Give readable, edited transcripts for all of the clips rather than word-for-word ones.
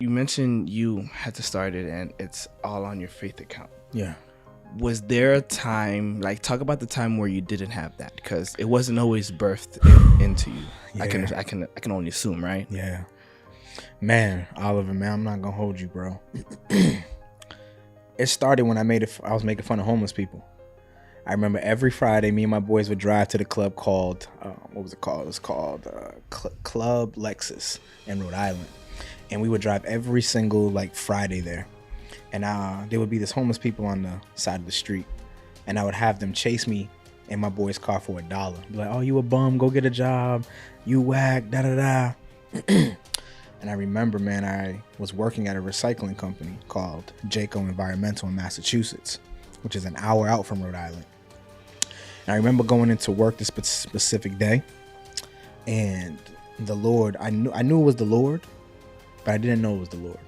You mentioned you had to start it and it's all on your faith account. Yeah. Was there a time, like, talk about the time where you didn't have that? Because it wasn't always birthed into you. Yeah. I can only assume, right? Yeah. Man, Oliver, man, I'm not gonna hold you, bro. It started when I was making fun of homeless people. I remember every Friday, me and my boys would drive to the club called, what was it called? It was called Club Lexus in Rhode Island. And we would drive every single, like, Friday there. And there would be this homeless people on the side of the street. And I would have them chase me in my boy's car for $1. Be like, oh, you a bum, go get a job. You whack, da-da-da. And I remember, man, I was working at a recycling company called Jayco Environmental in Massachusetts, which is an hour out from Rhode Island. And I remember going into work this specific day, and the Lord, I knew it was the Lord, but I didn't know it was the Lord.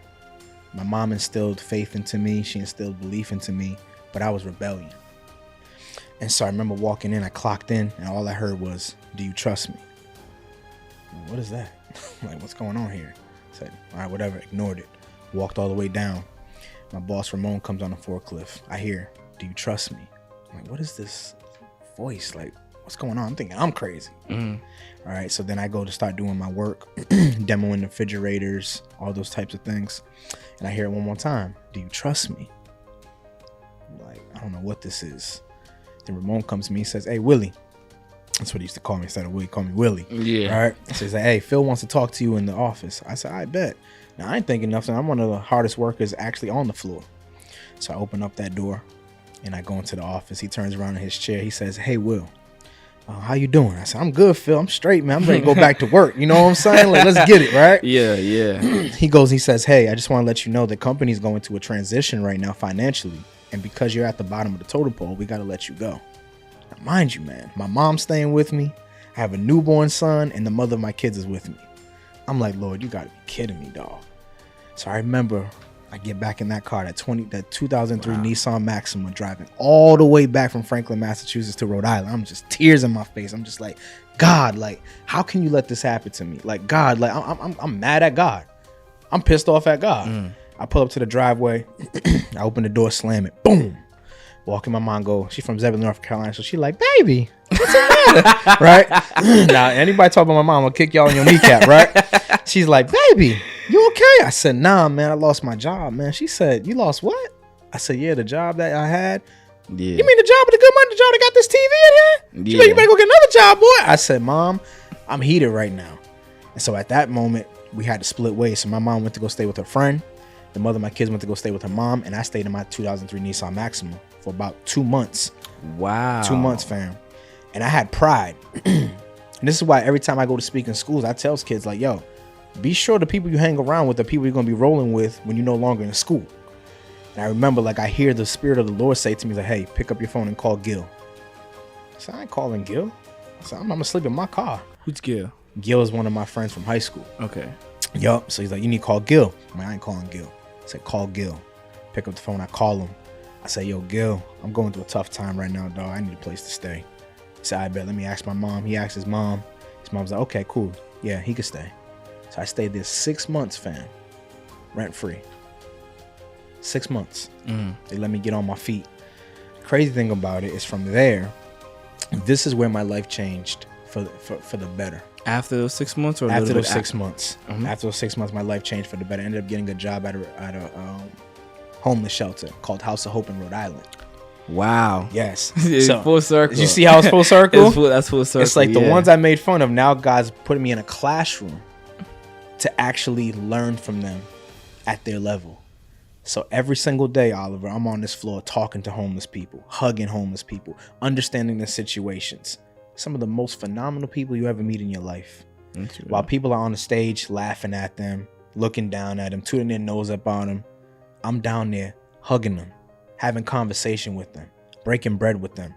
My mom instilled faith into me. She instilled belief into me, but I was rebellion. And so I remember walking in, I clocked in, and all I heard was, "Do you trust me?" What is that? Like, what's going on here? I said, all right, whatever, ignored it. Walked all the way down. My boss, Ramon, comes on the forklift. I hear, "Do you trust me?" I'm like, what is this voice? Like, what's going on? I'm thinking I'm crazy. All right, so then I go to start doing my work, demoing refrigerators, all those types of things. And I hear it one more time. "Do you trust me?" I'm like, I don't know what this is. Then Ramon comes to me and says, "Hey, Willie." That's what he used to call me instead of Willie. Call me Willie. Yeah. All right. So he's like, "Hey, Phil wants to talk to you in the office." I said, "I bet." Now, I ain't thinking nothing. I'm one of the hardest workers actually on the floor. So I open up that door and I go into the office. He turns around in his chair. He says, "Hey, Will, how you doing?" I said, "I'm good, Phil. I'm straight, man. I'm ready to go back to work." You know what I'm saying? Like, let's get it, right? Yeah, yeah. He says, "Hey, I just want to let you know the company's going through a transition right now financially. And because you're at the bottom of the totem pole, we got to let you go." Now, mind you, man, my mom's staying with me. I have a newborn son, and the mother of my kids is with me. I'm like, Lord, you got to be kidding me, dog. So I remember I get back in that car, that 2003 Nissan Maxima, driving all the way back from Franklin, Massachusetts to Rhode Island. I'm just tears in my face. I'm just like, God, like, how can you let this happen to me? Like, God, like, I'm mad at God. I'm pissed off at God. I pull up to the driveway. I open the door, slam it. Boom. Walk in, my mom go, she's from Zebulon, North Carolina. So she like, "Baby, what's the matter?" Right? Now, anybody talk about my mom, I'll kick y'all in your kneecap, right? She's like, "Baby, you okay?" I said, "Nah, man, I lost my job, man." She said, "You lost what?" I said, "Yeah, the job that I had." Yeah. "You mean the job with the good money, the job that got this TV in here?" She like, "You better go get another job, boy." I said, "Mom, I'm heated right now." And so at that moment, we had to split ways. So my mom went to go stay with her friend. The mother of my kids went to go stay with her mom. And I stayed in my 2003 Nissan Maxima for about 2 months. Wow. 2 months, fam. And I had pride. And this is why every time I go to speak in schools, I tell kids, like, yo, be sure the people you hang around with are people you're going to be rolling with when you're no longer in school. And I remember, like, I hear the Spirit of the Lord say to me, like, "Hey, pick up your phone and call Gil." I said, "I ain't calling Gil." I said, I'm going to sleep in my car." Who's Gil? Gil is one of my friends from high school. Okay. Yup. So he's like, "You need to call Gil." I'm like, "I ain't calling Gil." I said, "Call Gil." Pick up the phone. I call him. I say, "Yo, Gil, I'm going through a tough time right now, dog. I need a place to stay." He said, "I bet. Let me ask my mom." He asked his mom. His mom's like, "Okay, cool. Yeah, he could stay." So I stayed there 6 months, fam. Rent free. 6 months. They let me get on my feet. Crazy thing about it is from there, this is where my life changed for the better. After those 6 months, or after those 6 months, after those 6 months, my life changed for the better. I ended up getting a job at a homeless shelter called House of Hope in Rhode Island. Wow. Yes. So, full circle. Did you see how it's full circle? That's full circle. It's like the ones I made fun of. Now God's putting me in a classroom to actually learn from them at their level. So every single day, Oliver, I'm on this floor talking to homeless people, hugging homeless people, understanding their situations. Some of the most phenomenal people you ever meet in your life. While people are on the stage laughing at them, looking down at them, tooting their nose up on them, I'm down there hugging them, having conversation with them, breaking bread with them.